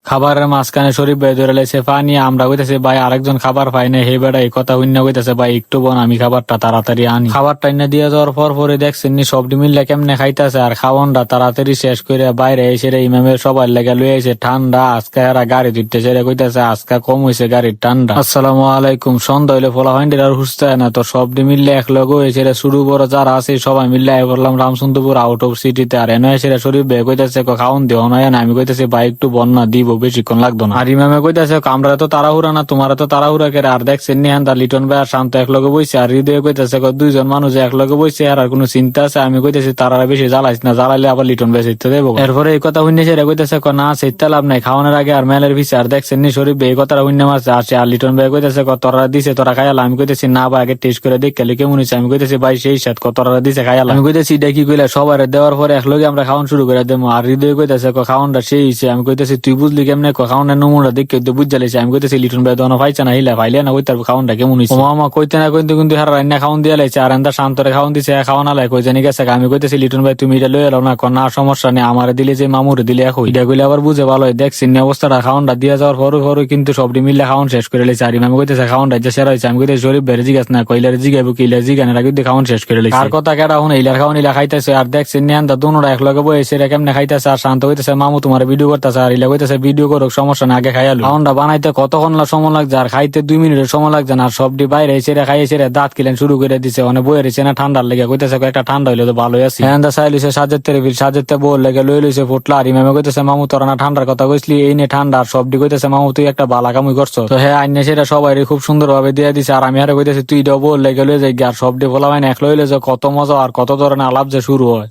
খাবারের মাঝখানে শরীফ ভাই ধরে লাইছে পানি, আমরা কইতেছি ভাই আরেকজন খাবার পাই না, হে বেড়া এই কথা হইনা কইতেছে ভাই একটু বোন আমি খাবারটা তাড়াতাড়ি আনি। খাবারটা এনে দিয়ে যাওয়ার পরে দেখছেন নি সবটি মিললে কেমনে খাইতেছে, আর খাওয়ানটা তাড়াতাড়ি শেষ করে বাইরে এসে ইমামের সবাই লেগে লয়ে এসে ঠান্ডা আজকে এরা গাড়ি ধরতেছে রে, কইতেছে আজকে কম হয়েছে গাড়ির ঠান্ডা। আসসালামু আলাইকুম। সন্ধ্যা হইলে ফলা হইন্ডি আর হুসতে না, তো সবটি মিললে এক লগে হয়েছে রে, শুরু বড় যারা আছে সবাই মিললে বললাম রামচন্দ্রপুর আউট অফ সিটিতে। আর এনে এসে শরীফ ভাই কইতেছে খাওয়ান দিও না, আমি কইতেছি ভাই একটু বন্যা দিব, বেশিক্ষণ লাগতো না। আর ইমামে কইতেছে আমরা তো তাড়াহুড়া না, তোমার তো তাড়াহুড়া করে। আর দেখছেন নিহান তার লিটন ভাই আর শান্ত এক লগে বইছে, আর হৃদয় কইতেছে দুইজন মানুষ এক লগে বইছে আর কোনো চিন্তা আছে। আমি কইতেছি তারা বেশি জ্বালাইস না, জ্বালাইলে আবার লিটন ভাই চিত্তে দেবো। এরপরে এই কথা শুনে সেটা কইতেছে না চিত্তে লাভ নাই, খাওয়ানোর আগে আর মেলের পিছে। আর দেখছেন নি শরীফ ভাই এই কথাটা শুনে মারছে আসে। আর লিটন ভাই কইতেছে তোরা দিছে তোরা খাইয়াল। আমি কইতেছি না ভাই আগে টেস্ট করে দেখ কেলে কেমন হয়েছে। আমি কইতেছি ভাই সেই সাথ তোরা দিছে খাইয়াল। আমি কইতেছি এটা কি কইলা সবার দেওয়ার পরে এক লগে আমরা খাওয়ান শুরু করে দেবো। আর হৃদয় কইতেছে খাওয়ানটা সেই হয়েছে। আমি কইতেছি তুই বুঝলি কেমনে খাওয়ানের নমুনা দেখে বুঝ জ্বালিয়েছে। আমি কইতেছি লিটন ভাই দোনো পাইছে না, হিলা পাইলে না কইতে খাওয়ানটা কেমন হয়েছে। মামা কইতে না কইতে কিন্তু হারা রান্না খাওয়ান দিয়ে লাইছে। আর এন্দা শান্তরে খাওয়ান দিছে খাওয়ান আলাই কই জানি গেছে। আমি কইতেছি লিটন ভাই তুমি এটা লয়ে এলো না, না সমস্যা নেই, আমার দিলে যে মামুরে দিলে এখন এটা কইলে আবার বুঝে ভালো হয়। দেখছেন অবস্থাটা খাওয়ানটা দিয়ে যাওয়ার পরে কিন্তু সবটি মিললে খাওয়ান শেষ করে লাইছে। আর আমি কইতেছে খাওয়ানটা যে সেরা হয়েছে। আমি কইতেছি শরীফ ভাই জিজ্ঞাস না কইলার জিগাইবো কিলা জিগানে কিন্তু খাওয়ান শেষ করে লাইছে। আর কথা কেডা হুন ইলার খাওয়ান ইলা খাইতেছে। আর দেখছেন নিয়ান্দা দুনোটা এক লগে বইছে রে কেমনে খাইতেছে। আর শান্ত কইতেছে মামু তোমার ভিডিও করতেছে, আর ইলা কইতেছে ভিডিও করুক সমস্যা না, আগে খাইয়ালো। খাওয়ানটা বানাইতে কতক্ষণ সময় লাগছে, আর খাইতে 2 মিনিটের সময় লাগছে না। আর সবটি বাইরে এসে খাইয়েছে রে দাঁত কিলেন শুরু করে দিছে, মানে বইয়ের এসে না ঠান্ডার লেগে কইতেছে একটা ঠান্ডা হইলে তো ভালোই আছে। এন্দা চাইলিছে সাজের ফিল সাজেতে বল লেগে লই লইছে ফুটলা। আর ইমামে কইতেছে মামু তোরা না ঠান্ডার কথা কইসলি, এই নে ঠান্ডা। আর সবটি কইতেছে মামু তুই একটা বালা কামুই করছো। তো হ্যাঁ আইনে সেটা সবাই খুব সুন্দর ভাবে দিয়ে দিছে। আর আমি আরে কইতেছি তুই এটাও বল লেগে লই যাই। আর সবটি বলা হয় না এক লইলে যে কত মজা আর কত ধরনের আলাপ যে শুরু হয়।